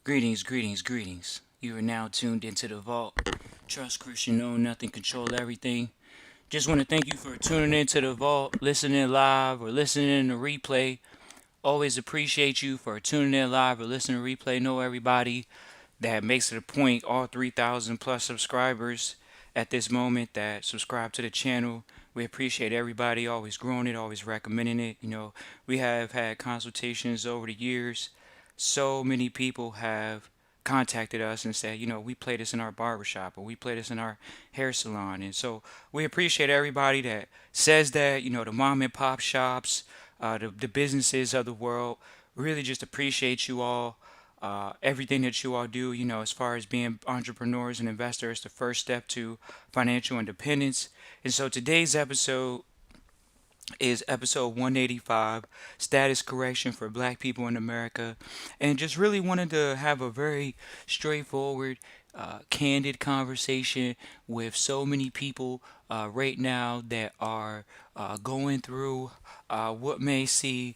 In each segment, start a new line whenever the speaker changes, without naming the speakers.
Greetings, greetings, greetings. You are now tuned into the vault. Trust Christian, know nothing, control everything. Just want to thank you for tuning into the vault, listening live or listening in the replay. Always appreciate you for tuning in live or listening to replay. Know everybody that makes it a point, all 3,000 plus subscribers at this moment that subscribe to the channel. We appreciate everybody always growing it, always recommending it. We have had consultations over the years. So many people have contacted us and said, we play this in our barbershop or we play this in our hair salon. And so we appreciate everybody that says that, the mom and pop shops, the businesses of the world. Really just appreciate you all. Everything that you all do, as far as being entrepreneurs and investors, the first step to financial independence. And so today's episode is episode 185, status correction for black people in America. And just really wanted to have a very straightforward, candid conversation with so many people right now that are going through what may seem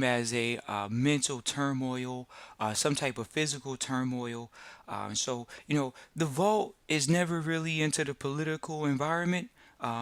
as a mental turmoil, some type of physical turmoil. The vote is never really into the political environment.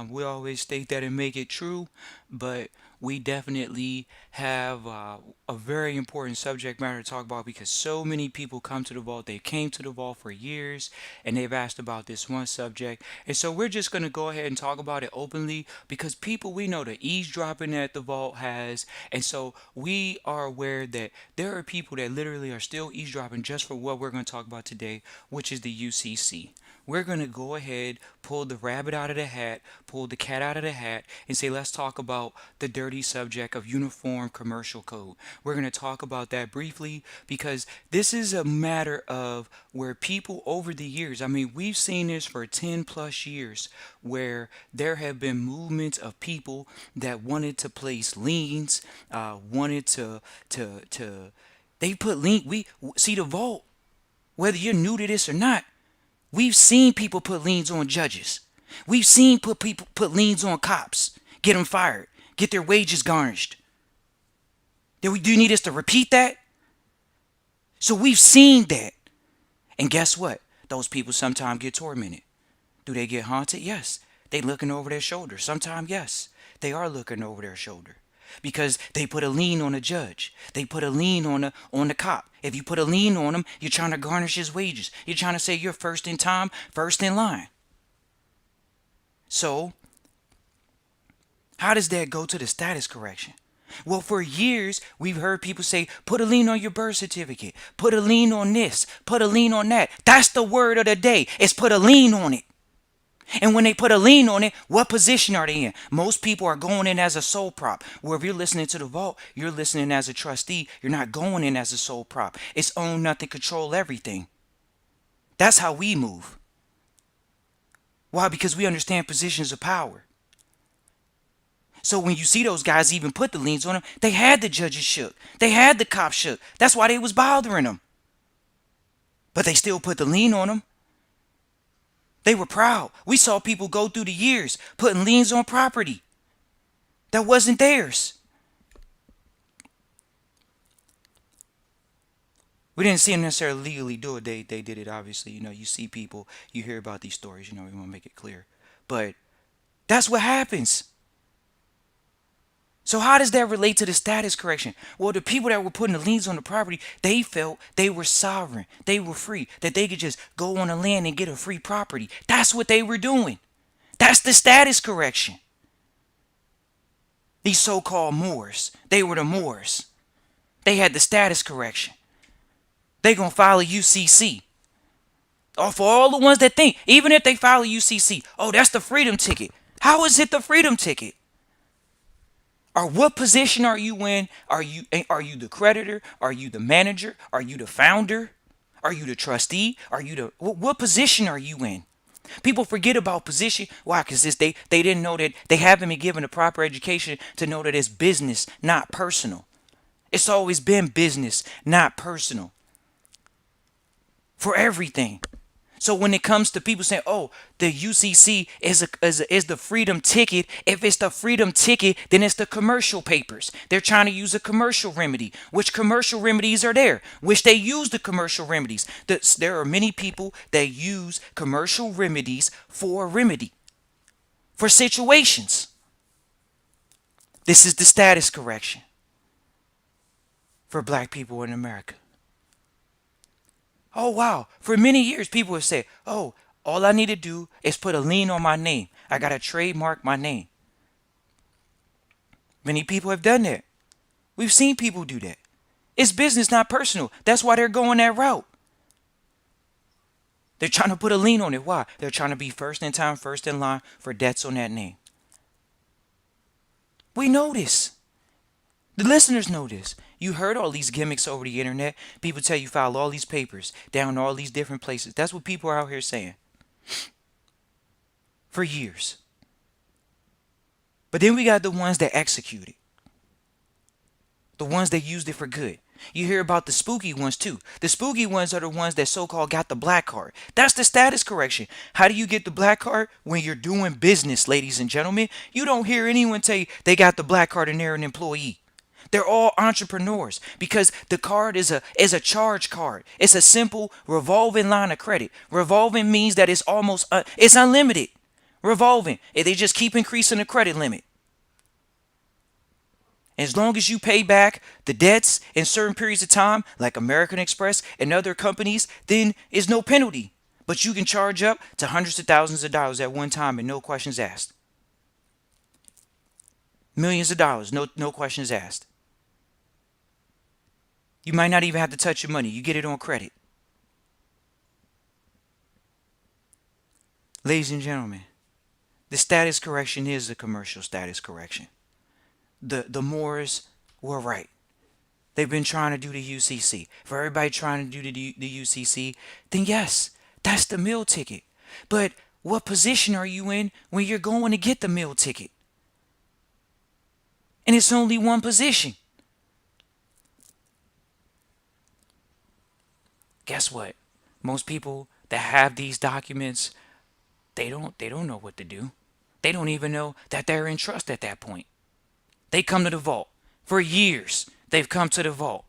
We always state that and make it true, but we definitely have a very important subject matter to talk about because so many people come to the vault. They came to the vault for years and they've asked about this one subject. And so we're just going to go ahead and talk about it openly because people we know the eavesdropping that the vault has. And so we are aware that there are people that literally are still eavesdropping just for what we're going to talk about today, which is the UCC. We're going to go ahead, pull the rabbit out of the hat, pull the cat out of the hat, and say, let's talk about the dirty subject of Uniform Commercial Code. We're going to talk about that briefly because this is a matter of where people over the years, I mean, we've seen this for 10 plus years, where there have been movements of people that wanted to place liens, wanted they put lien, we see the vault, whether you're new to this or not. We've seen people put liens on judges. We've seen people put liens on cops, get them fired, get their wages garnished. Do you need us to repeat that? So we've seen that. And guess what? Those people sometimes get tormented. Do they get haunted? Yes. They looking over their shoulder. Sometimes, yes. They are looking over their shoulder. Because they put a lien on a judge. They put a lien on the cop. If you put a lien on him, you're trying to garnish his wages. You're trying to say you're first in time, first in line. So, how does that go to the status correction? Well, for years, we've heard people say, put a lien on your birth certificate. Put a lien on this. Put a lien on that. That's the word of the day. It's put a lien on it. And when they put a lien on it, what position are they in? Most people are going in as a sole prop. Where if you're listening to the vault, you're listening as a trustee. You're not going in as a sole prop. It's own nothing, control everything. That's how we move. Why? Because we understand positions of power. So when you see those guys even put the liens on them, they had the judges shook. They had the cops shook. That's why they was bothering them. But they still put the lien on them. They were proud. We saw people go through the years putting liens on property that wasn't theirs. We didn't see them necessarily legally do it. They did it, obviously. You see people, you hear about these stories, we want to make it clear. But that's what happens. So how does that relate to the status correction? Well, the people that were putting the liens on the property, they felt they were sovereign. They were free. That they could just go on the land and get a free property. That's what they were doing. That's the status correction. These so-called Moors, they were the Moors. They had the status correction. They gonna file a UCC. Or for all the ones that think, even if they file a UCC, oh, that's the freedom ticket. How is it the freedom ticket? Or what position are you in? Are you the creditor? Are you the manager? Are you the founder? Are you the trustee? Are you the what position are you in? People forget about position. Why? Because they didn't know that they haven't been given a proper education to know that it's business, not personal. It's always been business, not personal. For everything. So when it comes to people saying, "Oh, the UCC is the freedom ticket," if it's the freedom ticket, then it's the commercial papers. They're trying to use a commercial remedy. Which commercial remedies are there? Which they use the commercial remedies. There are many people that use commercial remedies for a remedy for situations. This is the status correction for black people in America. Oh, wow. For many years, people have said, "Oh, all I need to do is put a lien on my name. I got to trademark my name." Many people have done that. We've seen people do that. It's business, not personal. That's why they're going that route. They're trying to put a lien on it. Why? They're trying to be first in time, first in line for debts on that name. We know this. The listeners know this. You heard all these gimmicks over the internet. People tell you file all these papers down all these different places. That's what people are out here saying for years. But then we got the ones that execute it. The ones that used it for good. You hear about the spooky ones too. The spooky ones are the ones that so-called got the black card. That's the status correction. How do you get the black card? When you're doing business, ladies and gentlemen. You don't hear anyone tell you they got the black card and they're an employee. They're all entrepreneurs because the card is a charge card. It's a simple revolving line of credit. Revolving means that it's unlimited. Revolving. They just keep increasing the credit limit. As long as you pay back the debts in certain periods of time, like American Express and other companies, then is no penalty. But you can charge up to hundreds of thousands of dollars at one time and no questions asked. Millions of dollars, no questions asked. You might not even have to touch your money. You get it on credit. Ladies and gentlemen, the status correction is a commercial status correction. The Moors were right. They've been trying to do the UCC. For everybody trying to do the UCC, then yes, that's the meal ticket. But what position are you in when you're going to get the meal ticket? And it's only one position. Guess what? Most people that have these documents, they don't know what to do. They don't even know that they're in trust at that point. They come to the vault. For years, they've come to the vault.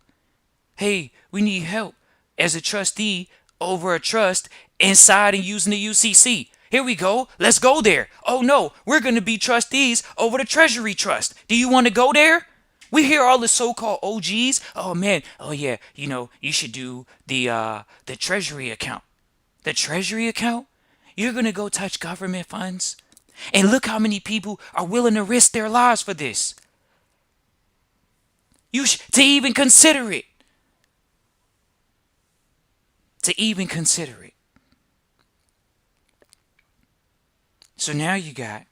"Hey, we need help as a trustee over a trust inside and using the UCC. Here we go. Let's go there. Oh no, we're going to be trustees over the Treasury Trust. Do you want to go there?" We hear all the so-called OGs. "Oh man, oh yeah, you should do the Treasury account." The Treasury account? You're going to go touch government funds? And look how many people are willing to risk their lives for this. To even consider it. To even consider it. So now you got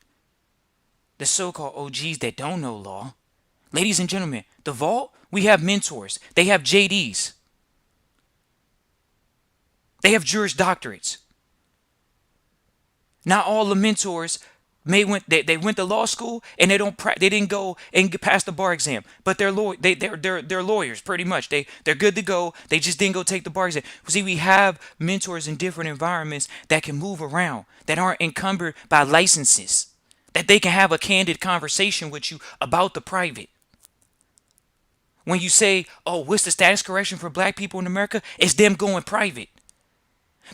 the so-called OGs that don't know law. Ladies and gentlemen, the vault, we have mentors. They have JDs. They have Juris Doctorates. Not all the mentors they went to law school and they didn't go and get past the bar exam, but they're lawyers pretty much. They're good to go. They just didn't go take the bar exam. See, we have mentors in different environments that can move around, that aren't encumbered by licenses, that they can have a candid conversation with you about the private. When you say, "Oh, what's the status correction for black people in America?" It's them going private.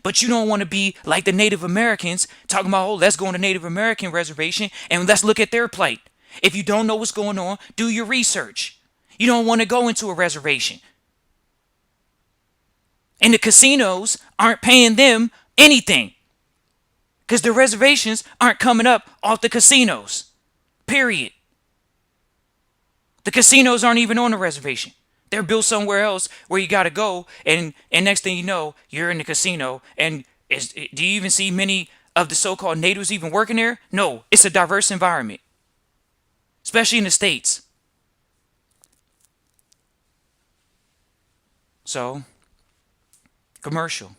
But you don't want to be like the Native Americans talking about, "Oh, let's go on the Native American reservation and let's look at their plight." If you don't know what's going on, do your research. You don't want to go into a reservation. And the casinos aren't paying them anything because the reservations aren't coming up off the casinos. Period. The casinos aren't even on the reservation. They're built somewhere else where you got to go, and next thing you know, you're in the casino. And do you even see many of the so-called natives even working there? No, it's a diverse environment, especially in the States. So, commercial,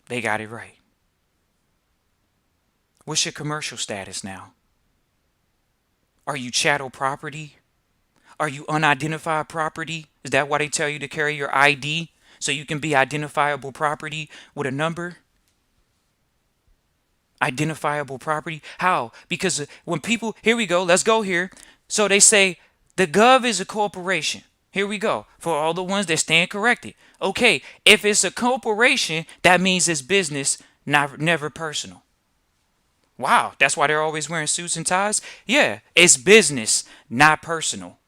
they got it right. What's your commercial status now? Are you chattel property? Are you unidentified property? Is that why they tell you to carry your ID so you can be identifiable property with a number? Identifiable property? How? Because when people, here we go, let's go here. So they say the gov is a corporation. Here we go. For all the ones that stand corrected. Okay, if it's a corporation, that means it's business, not never personal. Wow, that's why they're always wearing suits and ties? Yeah, it's business, not personal.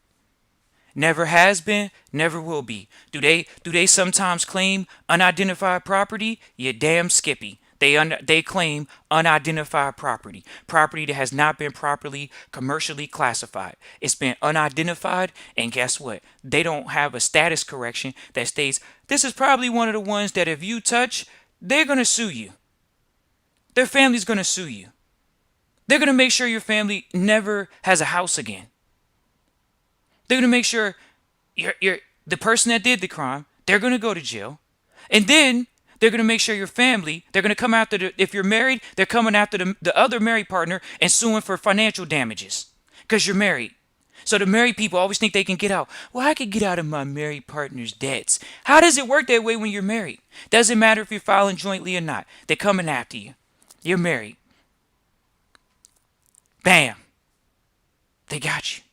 Never has been, never will be. Do they sometimes claim unidentified property? You damn skippy. They claim unidentified property, property that has not been properly commercially classified. It's been unidentified, and guess what? They don't have a status correction that states this is probably one of the ones that if you touch, they're gonna sue you. Their family's gonna sue you. They're gonna make sure your family never has a house again. They're gonna make sure you're the person that did the crime, they're going to go to jail. And then they're going to make sure your family, they're going to come after if you're married, they're coming after the other married partner and suing for financial damages because you're married. So the married people always think they can get out. Well, I could get out of my married partner's debts. How does it work that way when you're married? Doesn't matter if you're filing jointly or not. They're coming after you. You're married. Bam. They got you.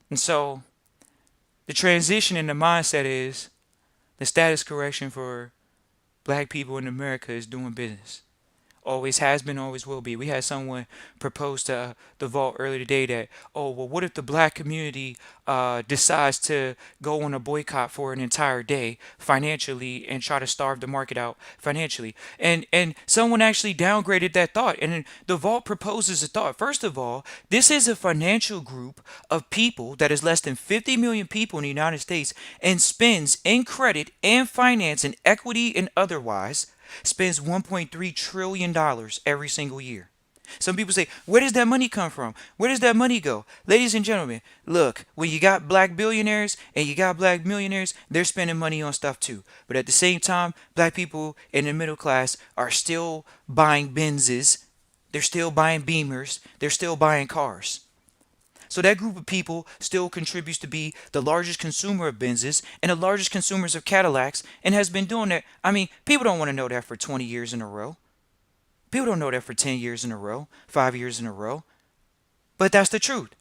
And so the transition in the mindset is the status correction for black people in America is doing business. Always has been, always will be. We had someone propose to the vault earlier today that, oh, well, what if the black community decides to go on a boycott for an entire day financially and try to starve the market out financially? And someone actually downgraded that thought. And then the vault proposes a thought. First of all, this is a financial group of people that is less than 50 million people in the United States and spends in credit and finance and equity and otherwise spends $1.3 trillion every single year. Some people say, where does that money come from? Where does that money go? Ladies and gentlemen, look, when you got black billionaires and you got black millionaires, they're spending money on stuff too. But at the same time, black people in the middle class are still buying Benzes, they're still buying Beamers, they're still buying cars. So that group of people still contributes to be the largest consumer of Benzes and the largest consumers of Cadillacs and has been doing that. I mean, people don't want to know that for 20 years in a row. People don't know that for 10 years in a row, 5 years in a row. But that's the truth.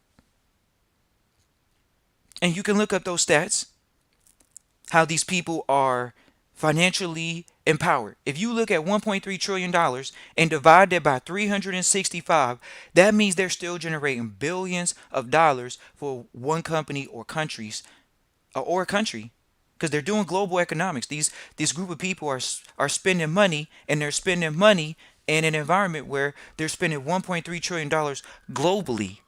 And you can look up those stats, how these people are financially empowered. If you look at $1.3 trillion and divide that by 365, that means they're still generating billions of dollars for one company or countries or a country because they're doing global economics. This group of people are spending money, and they're spending money in an environment where they're spending $1.3 trillion globally.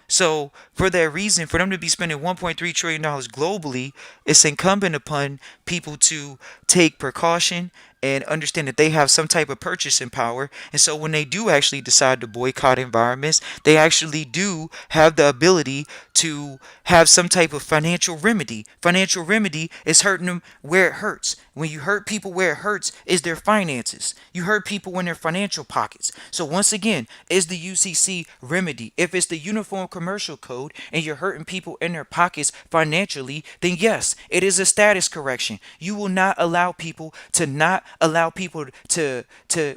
So for that reason, for them to be spending $1.3 trillion globally, it's incumbent upon people to take precaution and understand that they have some type of purchasing power. And so when they do actually decide to boycott environments, they actually do have the ability to have some type of financial remedy. Financial remedy is hurting them where it hurts. When you hurt people where it hurts is their finances. You hurt people in their financial pockets. So once again, is the UCC remedy? If it's the Uniform Commercial Code and you're hurting people in their pockets financially, then yes, it is a status correction. You will not allow people to not allow people to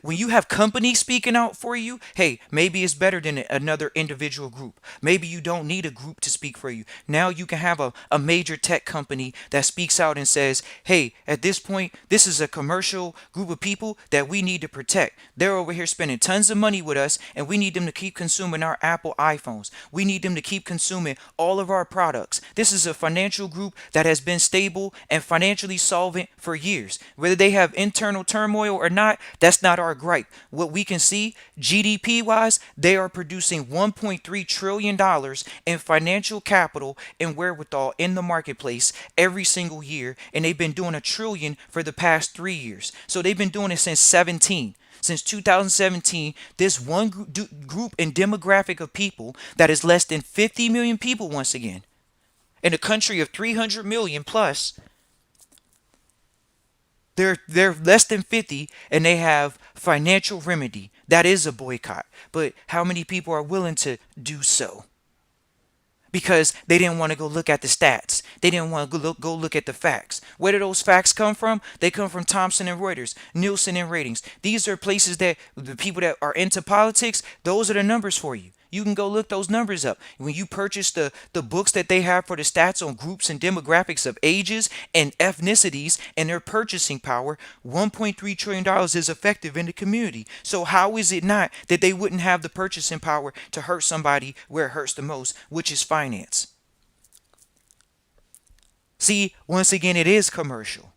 when you have companies speaking out for you, hey, maybe it's better than another individual group. Maybe you don't need a group to speak for you. Now you can have a major tech company that speaks out and says, hey, at this point, this is a commercial group of people that we need to protect. They're over here spending tons of money with us, and we need them to keep consuming our Apple iPhones. We need them to keep consuming all of our products. This is a financial group that has been stable and financially solvent for years. Whether they have internal turmoil or not, that's not our gripe. What we can see, GDP wise, they are producing $1.3 trillion in financial capital and wherewithal in the marketplace every single year, and they've been doing $1 trillion for the past 3 years. So they've been doing it since 17. Since 2017, this one group and demographic of people that is less than 50 million people, once again, in a country of 300 million plus, they're less than 50 and they have financial remedy. That is a boycott. But how many people are willing to do so? because they didn't want to go look at the stats. They didn't want to go look at the facts. Where do those facts come from? They come from Thomson and Reuters, Nielsen and ratings. These are places that the people that are into politics, those are the numbers for you. You can go look those numbers up. When you purchase the books that they have for the stats on groups and demographics of ages and ethnicities and their purchasing power, $1.3 trillion is effective in the community. So how is it not that they wouldn't have the purchasing power to hurt somebody where it hurts the most, which is finance? See, once again, it is commercial.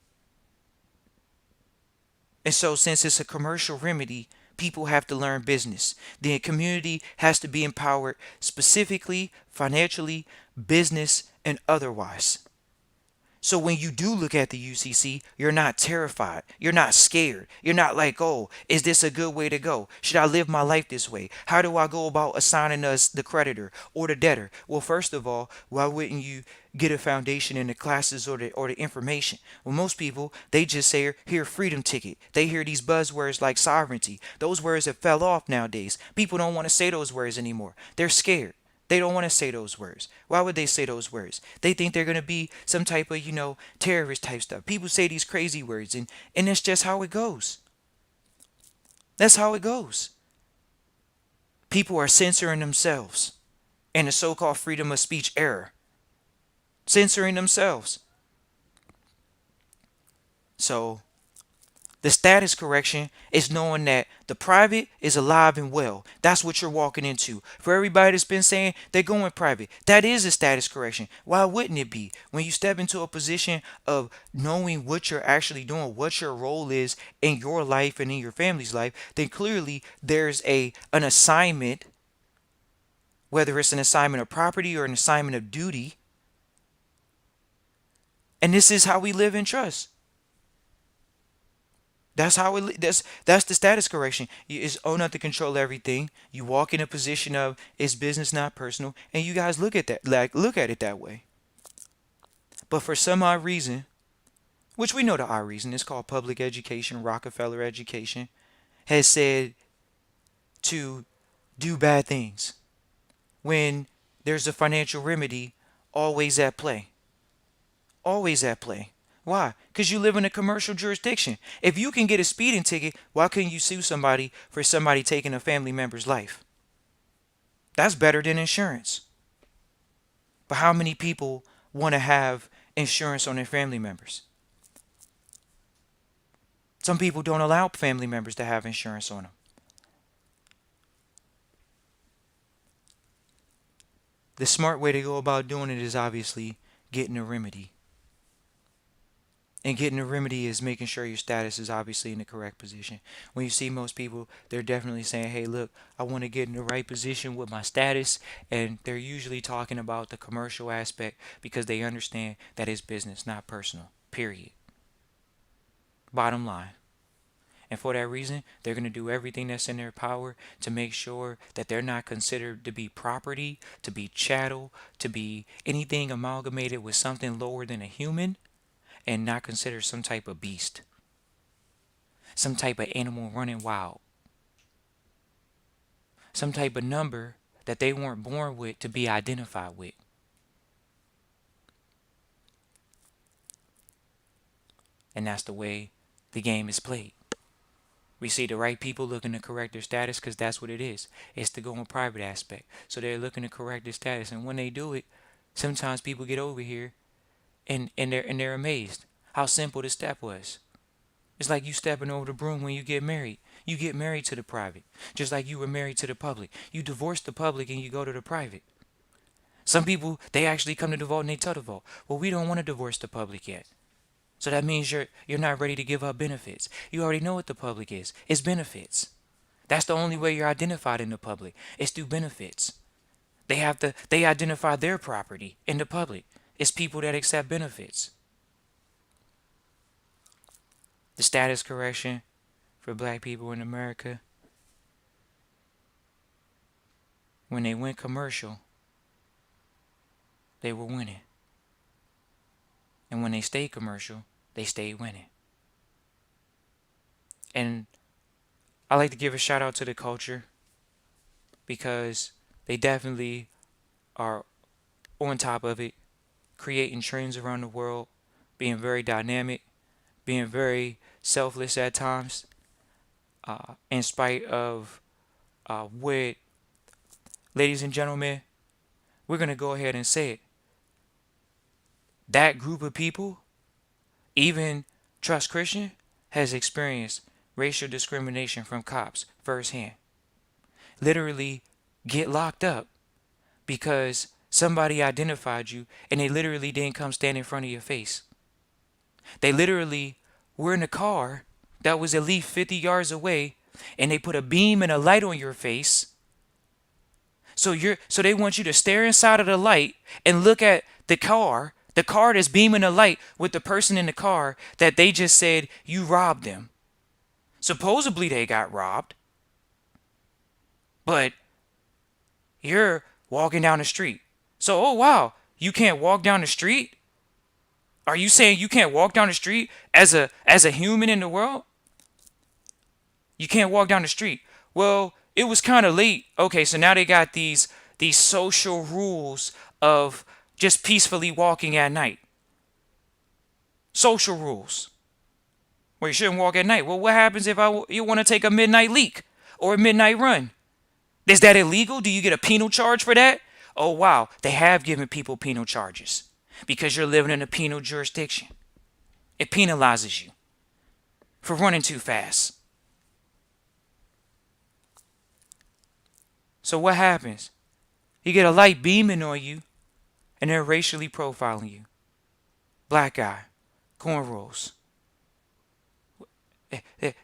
And so, since it's a commercial remedy, people have to learn business. The community has to be empowered specifically, financially, business, and otherwise. So when you do look at the UCC, you're not terrified. You're not scared. You're not like, oh, is this a good way to go? Should I live my life this way? How do I go about assigning us the creditor or the debtor? Well, first of all, why wouldn't you get a foundation in the classes or the information? Well, most people, they just say, hear freedom ticket. They hear these buzzwords like sovereignty. Those words have fell off nowadays. People don't want to say those words anymore. They're scared. They don't want to say those words. Why would they say those words? They think they're going to be some type of, terrorist type stuff. People say these crazy words, and that's just how it goes. That's how it goes. People are censoring themselves in the so-called freedom of speech era. Censoring themselves. So the status correction is knowing that the private is alive and well. That's what you're walking into. For everybody that's been saying they're going private, that is a status correction. Why wouldn't it be? When you step into a position of knowing what you're actually doing, what your role is in your life and in your family's life, then clearly there's an assignment, whether it's an assignment of property or an assignment of duty. And this is how we live in trust. That's how that's the status correction. It's own not to control everything. You walk in a position of it's business, not personal, and you guys look at that look at it that way. But for some odd reason, which we know the odd reason, it's called public education, Rockefeller education, has said to do bad things when there's a financial remedy always at play. Always at play. Why? Because you live in a commercial jurisdiction. If you can get a speeding ticket, why couldn't you sue somebody for somebody taking a family member's life? That's better than insurance. But how many people want to have insurance on their family members? Some people don't allow family members to have insurance on them. The smart way to go about doing it is obviously getting a remedy. And getting a remedy is making sure your status is obviously in the correct position. When you see most people, they're definitely saying, hey, look, I want to get in the right position with my status. And they're usually talking about the commercial aspect because they understand that it's business, not personal, period. Bottom line. And for that reason, they're going to do everything that's in their power to make sure that they're not considered to be property, to be chattel, to be anything amalgamated with something lower than a human, and not considered some type of beast, some type of animal running wild, some type of number that they weren't born with to be identified with. And that's the way the game is played. We see the right people looking to correct their status because that's what it is. It's the going private aspect. So they're looking to correct their status. And when they do it, sometimes people get over here and they're amazed how simple the step was. It's like you stepping over the broom when you get married. You get married to the private, just like you were married to the public. You divorce the public and you go to the private. Some people, they actually come to the vault and they tell the vault, well, we don't want to divorce the public yet. So that means you're not ready to give up benefits. You already know what the public is. It's benefits. That's the only way you're identified in the public. It's through benefits. They identify their property in the public. It's people that accept benefits. The status correction for black people in America, when they went commercial, they were winning. And when they stayed commercial, they stayed winning. And I like to give a shout out to the culture because they definitely are on top of it, creating trends around the world, being very dynamic, being very selfless at times, in spite of what, ladies and gentlemen, we're going to go ahead and say it. That group of people, even Trust Christian, has experienced racial discrimination from cops firsthand. Literally get locked up because somebody identified you and they literally didn't come stand in front of your face. They literally were in a car that was at least 50 yards away and they put a beam and a light on your face. So they want you to stare inside of the light and look at the car that's beaming a light with the person in the car that they just said you robbed them. Supposedly they got robbed, but you're walking down the street. So, oh wow, you can't walk down the street? Are you saying you can't walk down the street as a human in the world? You can't walk down the street. Well, it was kind of late. Okay, so now they got these social rules of just peacefully walking at night. Social rules. Well, you shouldn't walk at night. Well, what happens if you want to take a midnight leak or a midnight run? Is that illegal? Do you get a penal charge for that? Oh, wow. They have given people penal charges because you're living in a penal jurisdiction. It penalizes you for running too fast. So what happens? You get a light beaming on you and they're racially profiling you. Black guy, cornrows.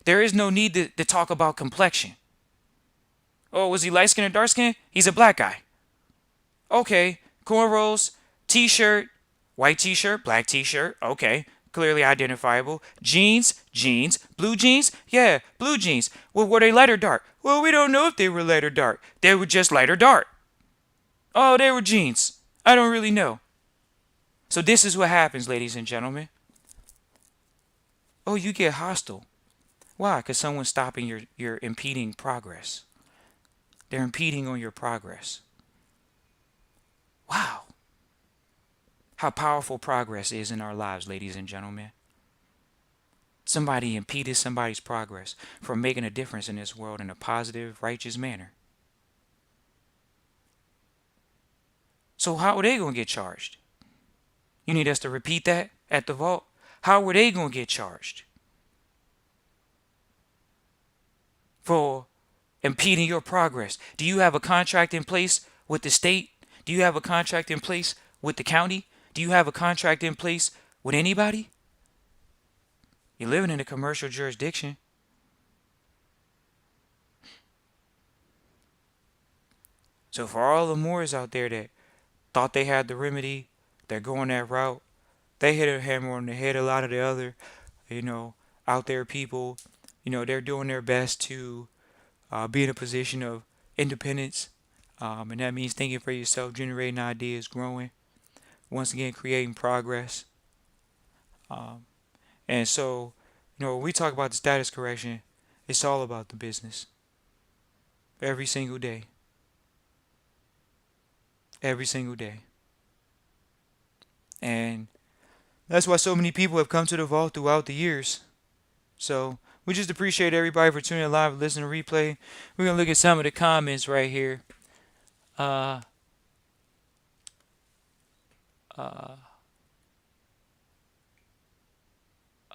There is no need to talk about complexion. Oh, was he light skinned or dark skinned? He's a black guy. Okay, cornrows, t-shirt, white t-shirt, black t-shirt. Okay, clearly identifiable. Jeans, blue jeans. Yeah, blue jeans. Well, were they light or dark? Well, we don't know if they were light or dark. They were just light or dark. Oh, they were jeans. I don't really know. So this is what happens, ladies and gentlemen. Oh, you get hostile. Why? Because someone's stopping your impeding progress. They're impeding on your progress. Wow. How powerful progress is in our lives, ladies and gentlemen. Somebody impeded somebody's progress from making a difference in this world in a positive, righteous manner. So how are they going to get charged? You need us to repeat that at the vault? How are they going to get charged? For impeding your progress. Do you have a contract in place with the state? Do you have a contract in place with the county? Do you have a contract in place with anybody? You're living in a commercial jurisdiction. So for all the Moors out there that thought they had the remedy, they're going that route. They hit a hammer on the head. A lot of the other, out there people, they're doing their best to be in a position of independence. And that means thinking for yourself, generating ideas, growing. Once again, creating progress. And so, when we talk about the status correction, it's all about the business. Every single day. Every single day. And that's why so many people have come to the vault throughout the years. So we just appreciate everybody for tuning in live, listening to replay. We're going to look at some of the comments right here.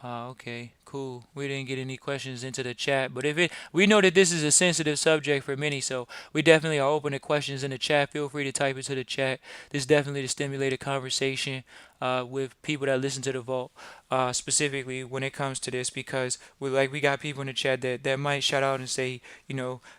Okay, cool. We didn't get any questions into the chat, but we know that this is a sensitive subject for many, so we definitely are open to questions in the chat. Feel free to type into the chat. This is definitely to stimulate a conversation with people that listen to the vault, specifically when it comes to this, because we got people in the chat that might shout out and say,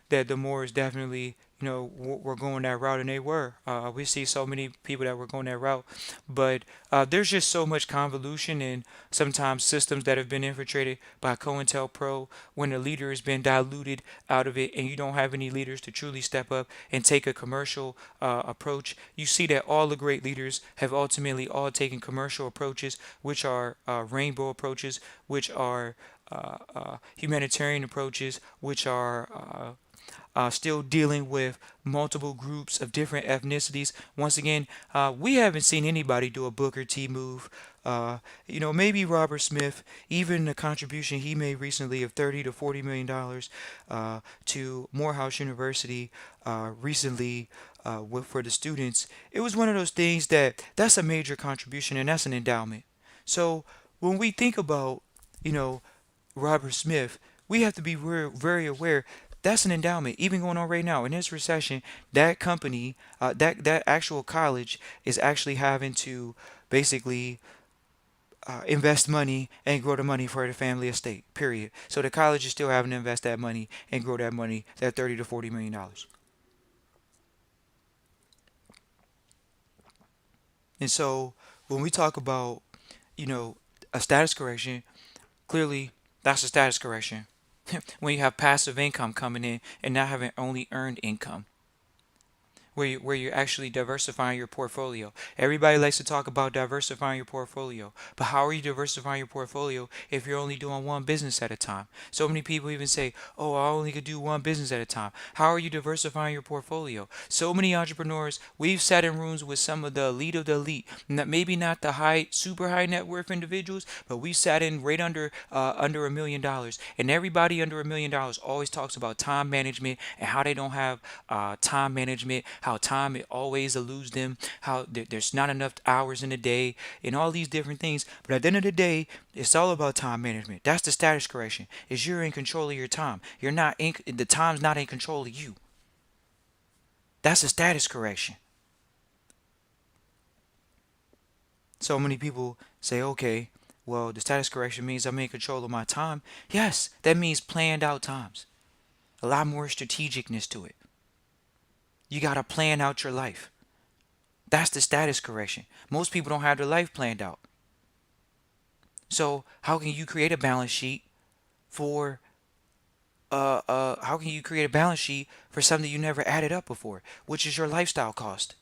that the Moors definitely we're going that route, and they were. We see so many people that were going that route, but there's just so much convolution and sometimes systems that have been infiltrated by COINTELPRO when the leader has been diluted out of it, and you don't have any leaders to truly step up and take a commercial approach. You see that all the great leaders have ultimately all taken commercial approaches, which are rainbow approaches, which are humanitarian approaches, which are still dealing with multiple groups of different ethnicities. Once again, we haven't seen anybody do a Booker T move. Uh, maybe Robert Smith, even the contribution he made recently of $30 to $40 million to Morehouse University recently for the students. It was one of those things that's a major contribution and that's an endowment. So when we think about, you know, Robert Smith, we have to be very aware that's an endowment. Even going on right now in this recession, that company, that actual college is actually having to basically invest money and grow the money for the family estate. Period. So the college is still having to invest that money and grow that money, that $30 to $40 million. And so when we talk about, you know, a status correction, clearly that's a status correction. When you have passive income coming in and not having only earned income, where you're actually diversifying your portfolio. Everybody likes to talk about diversifying your portfolio, but how are you diversifying your portfolio if you're only doing one business at a time? So many people even say, "Oh, I only could do one business at a time." How are you diversifying your portfolio? So many entrepreneurs, we've sat in rooms with some of the elite, maybe not the high, super high net worth individuals, but we sat in right under $1 million, and everybody under $1 million always talks about time management and how they don't have time management, how time it always eludes them, how there's not enough hours in the day, and all these different things. But at the end of the day, it's all about time management. That's the status correction. Is you're in control of your time. You're not in the time's not in control of you. That's a status correction. So many people say, okay, well, the status correction means I'm in control of my time. Yes, that means planned out times. A lot more strategicness to it. You got to plan out your life. That's the status correction. Most people don't have their life planned out. So how can you create a balance sheet for how can you create a balance sheet for something you never added up before, which is your lifestyle cost?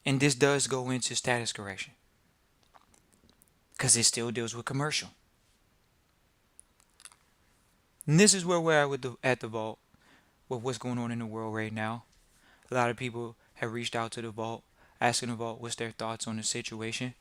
And this does go into status correction because it still deals with commercial. And this is where we're at with at the vault with what's going on in the world right now. A lot of people have reached out to the vault, asking the vault what's their thoughts on the situation,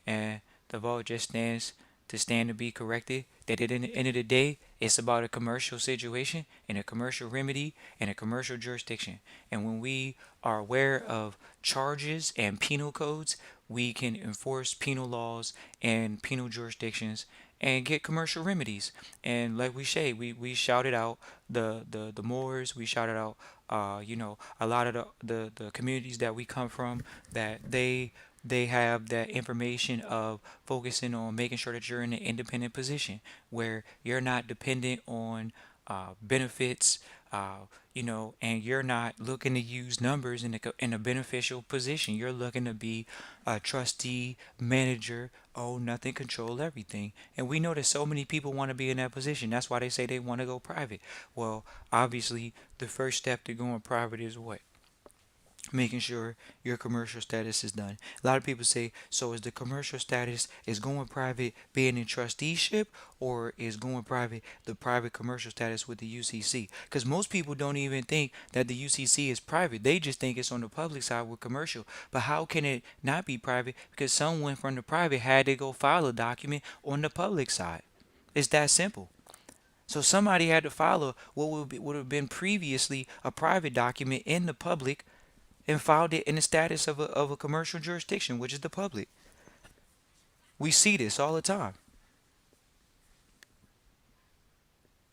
and the vault just stand to be corrected. That at the end of the day, it's about a commercial situation and a commercial remedy and a commercial jurisdiction. And when we are aware of charges and penal codes, we can enforce penal laws and penal jurisdictions and get commercial remedies. And like we say, we shouted out the Moors, we shouted out a lot of the communities that we come from, that they have that information of focusing on making sure that you're in an independent position where you're not dependent on benefits, and you're not looking to use numbers in a beneficial position. You're looking to be a trustee, manager, own nothing, control everything. And we know that so many people want to be in that position. That's why they say they want to go private. Well, obviously, the first step to going private is what? Making sure your commercial status is done. A lot of people say, so is the commercial status is going private being in trusteeship, or is going private the private commercial status with the UCC? Because most people don't even think that the UCC is private. They just think it's on the public side with commercial. But how can it not be private? Because someone from the private had to go file a document on the public side. It's that simple. So somebody had to follow what would have been previously a private document in the public and filed it in the status of a commercial jurisdiction, which is the public. We see this all the time.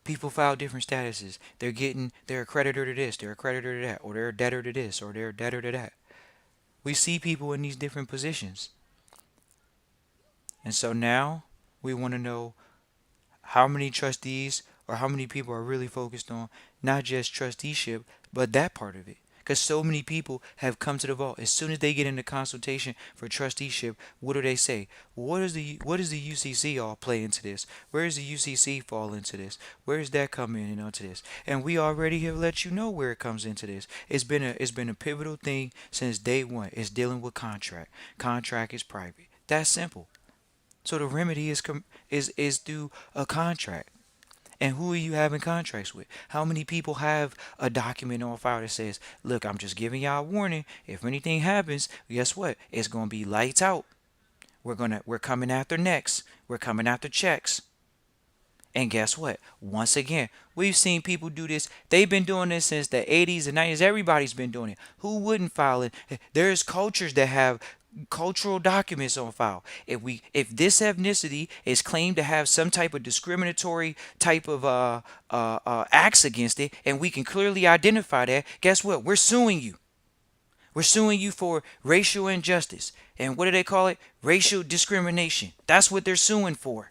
People file different statuses. They're a creditor to this, they're a creditor to that, or they're a debtor to this, or they're a debtor to that. We see people in these different positions. And so now we want to know how many trustees or how many people are really focused on not just trusteeship, but that part of it. Because so many people have come to the vault. As soon as they get into consultation for trusteeship, what do they say? What does the UCC all play into this? Where does the UCC fall into this? Where does that come in onto this? And we already have let you know where it comes into this. It's been a pivotal thing since day one. It's dealing with contract. Contract is private. That's simple. So the remedy is through a contract. And who are you having contracts with? How many people have a document on file that says, look, I'm just giving y'all a warning. If anything happens, guess what? It's gonna be lights out. We're coming after necks. We're coming after checks. And guess what? Once again, we've seen people do this. They've been doing this since the 80s and 90s. Everybody's been doing it. Who wouldn't file it? There's cultures that have cultural documents on file. If this ethnicity is claimed to have some type of discriminatory type of acts against it, and we can clearly identify that, guess what? We're suing you. We're suing you for racial injustice. And what do they call it? Racial discrimination. That's what they're suing for.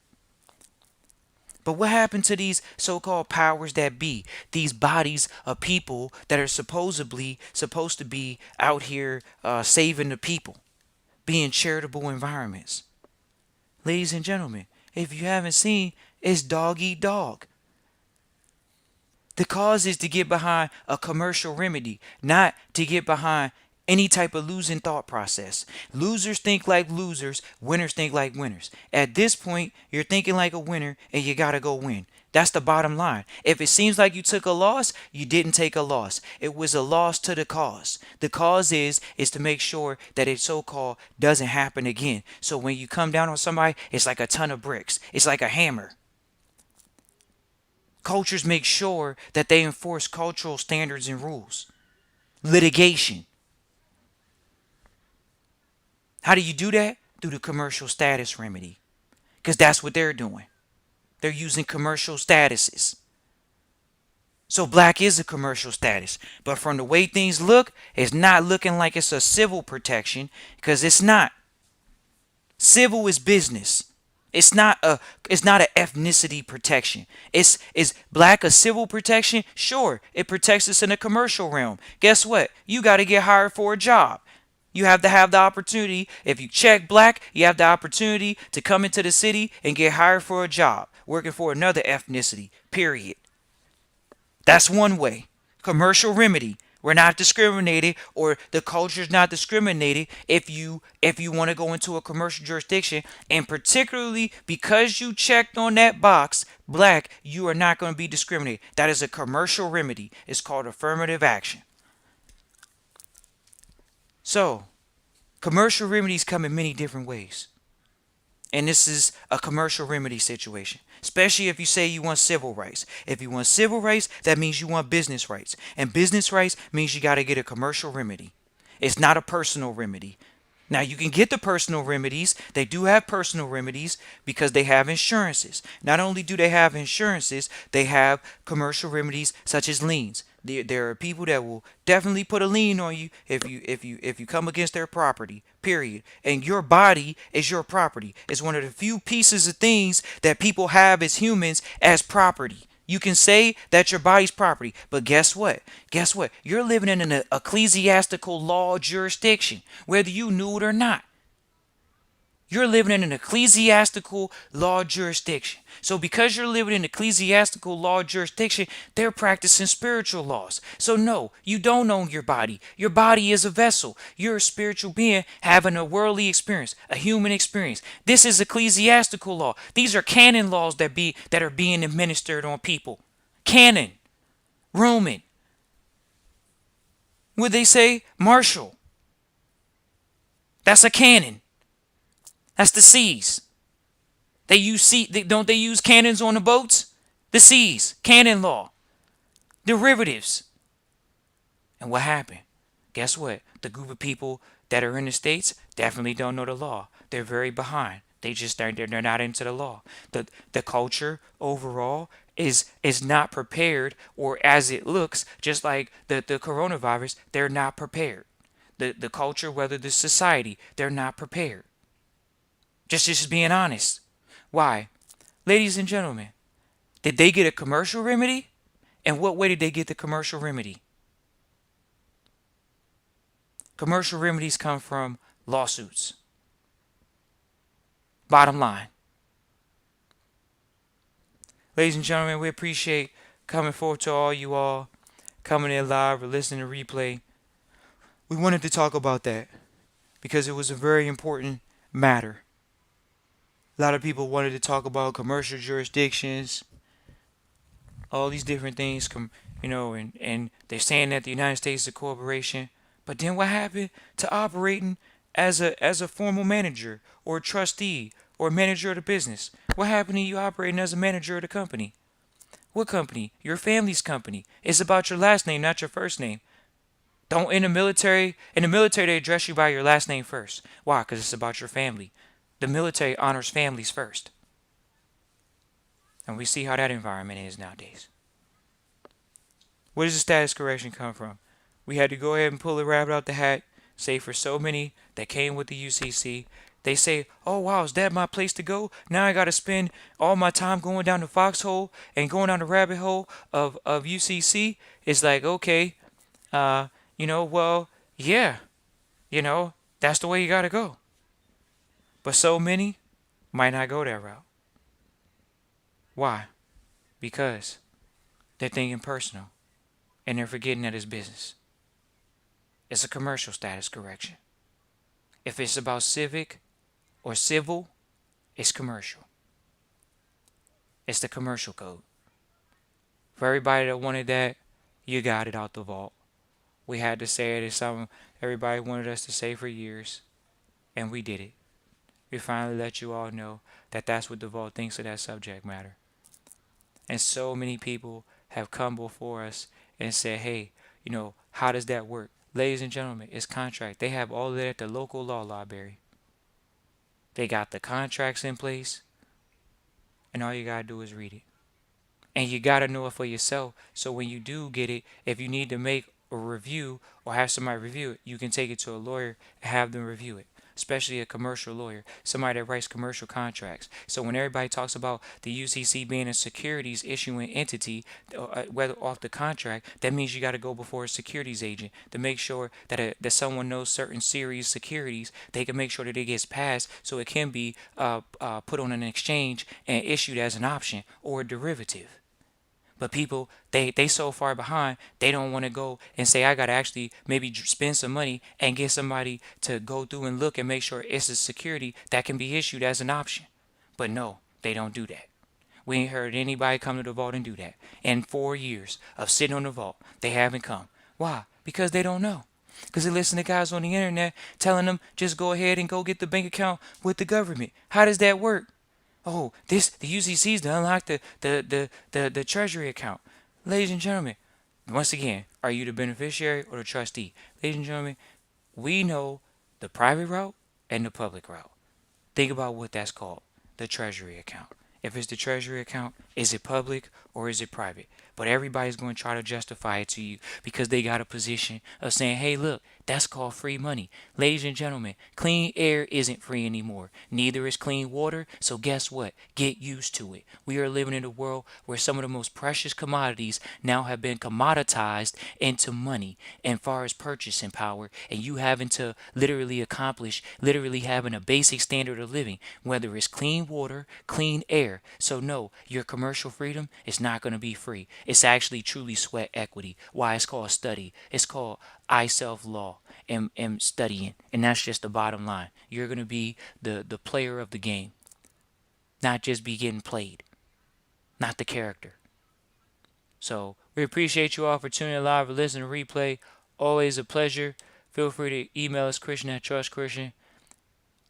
But what happened to these so-called powers that be? These bodies of people that are supposedly supposed to be out here saving the people, being charitable environments. Ladies and gentlemen, if you haven't seen, it's dog eat dog. The cause is to get behind a commercial remedy, not to get behind any type of losing thought process. Losers think like losers, winners think like winners. At this point, you're thinking like a winner and you gotta go win. That's the bottom line. If it seems like you took a loss, you didn't take a loss. It was a loss to the cause. The cause is to make sure that it so-called doesn't happen again. So when you come down on somebody, it's like a ton of bricks. It's like a hammer. Cultures make sure that they enforce cultural standards and rules. Litigation. How do you do that? Through the commercial status remedy. Because that's what they're doing. They're using commercial statuses. So black is a commercial status. But from the way things look, it's not looking like it's a civil protection, because it's not. Civil is business. It's not an ethnicity protection. Is black a civil protection? Sure, it protects us in the commercial realm. Guess what? You got to get hired for a job. You have to have the opportunity. If you check black, you have the opportunity to come into the city and get hired for a job, working for another ethnicity, period. That's one way. Commercial remedy. We're not discriminated, or the culture is not discriminated if you want to go into a commercial jurisdiction, and particularly because you checked on that box, black, you are not going to be discriminated. That is a commercial remedy. It's called affirmative action. So, commercial remedies come in many different ways. And this is a commercial remedy situation, especially if you say you want civil rights. If you want civil rights, that means you want business rights. And business rights means you got to get a commercial remedy. It's not a personal remedy. Now, you can get the personal remedies. They do have personal remedies because they have insurances. Not only do they have insurances, they have commercial remedies such as liens. There are people that will definitely put a lien on you if you come against their property, period. And your body is your property. It's one of the few pieces of things that people have as humans as property. You can say that your body's property, but guess what? Guess what? You're living in an ecclesiastical law jurisdiction, whether you knew it or not. You're living in an ecclesiastical law jurisdiction. So because you're living in ecclesiastical law jurisdiction, they're practicing spiritual laws. So no, you don't own your body. Your body is a vessel. You're a spiritual being having a worldly experience, a human experience. This is ecclesiastical law. These are canon laws that are being administered on people. Canon, Roman. Would they say martial? That's a canon. That's the seas. Don't they use cannons on the boats? The seas, canon law, derivatives. And what happened? Guess what? The group of people that are in the States definitely don't know the law. They're very behind. They're not into the law. The culture overall is not prepared, or as it looks, just like the coronavirus, they're not prepared. The culture, whether the society, they're not prepared. Just being honest. Why? Ladies and gentlemen, did they get a commercial remedy? And what way did they get the commercial remedy? Commercial remedies come from lawsuits. Bottom line. Ladies and gentlemen, we appreciate coming forward to all you all, coming in live or listening to replay. We wanted to talk about that because it was a very important matter. A lot of people wanted to talk about commercial jurisdictions, all these different things come, and they're saying that the United States is a corporation. But then what happened to operating as a formal manager or trustee or manager of the business? What happened to you operating as a manager of the company? What company? Your family's company. It's about your last name, not your first name. Don't in the military they address you by your last name first. Why? Because it's about your family. The military honors families first. And we see how that environment is nowadays. Where does the status correction come from? We had to go ahead and pull the rabbit out the hat, say for so many that came with the UCC, they say, oh wow, is that my place to go? Now I got to spend all my time going down the foxhole and going down the rabbit hole of UCC? It's like, okay, well, yeah, that's the way you got to go. But so many might not go that route. Why? Because they're thinking personal and they're forgetting that it's business. It's a commercial status correction. If it's about civic or civil, it's commercial. It's the commercial code. For everybody that wanted that, you got it out the vault. We had to say it. It's something everybody wanted us to say for years, and we did it. We finally let you all know that that's what the vault thinks of that subject matter. And so many people have come before us and said, hey, how does that work? Ladies and gentlemen, it's contract. They have all of that at the local law library. They got the contracts in place, and all you got to do is read it. And you got to know it for yourself. So when you do get it, if you need to make a review or have somebody review it, you can take it to a lawyer and have them review it. Especially a commercial lawyer, somebody that writes commercial contracts. So when everybody talks about the UCC being a securities issuing entity, whether off the contract, that means you got to go before a securities agent to make sure that someone knows certain series securities. They can make sure that it gets passed so it can be put on an exchange and issued as an option or a derivative. But people, they so far behind, they don't want to go and say, I got to actually maybe spend some money and get somebody to go through and look and make sure it's a security that can be issued as an option. But no, they don't do that. We ain't heard anybody come to the vault and do that. In 4 years of sitting on the vault, they haven't come. Why? Because they don't know. Because they listen to guys on the internet telling them just go ahead and go get the bank account with the government. How does that work? Oh, the UCC's to unlock the treasury account. Ladies and gentlemen, once again, are you the beneficiary or the trustee? Ladies and gentlemen, we know the private route and the public route. Think about what that's called, the treasury account. If it's the treasury account, is it public or is it private? But everybody's going to try to justify it to you because they got a position of saying, hey, look, that's called free money. Ladies and gentlemen, clean air isn't free anymore. Neither is clean water. So guess what? Get used to it. We are living in a world where some of the most precious commodities now have been commoditized into money and far as purchasing power, and you having to literally accomplish literally having a basic standard of living, whether it's clean water, clean air. So no, your commercial freedom is not going to be free. It's actually truly sweat equity. Why? It's called study. It's called I self law and studying. And that's just the bottom line. You're going to be the player of the game, not just be getting played, not the character. So we appreciate you all for tuning in live or listening to replay. Always a pleasure. Feel free to email us, Christian at Trust Christian.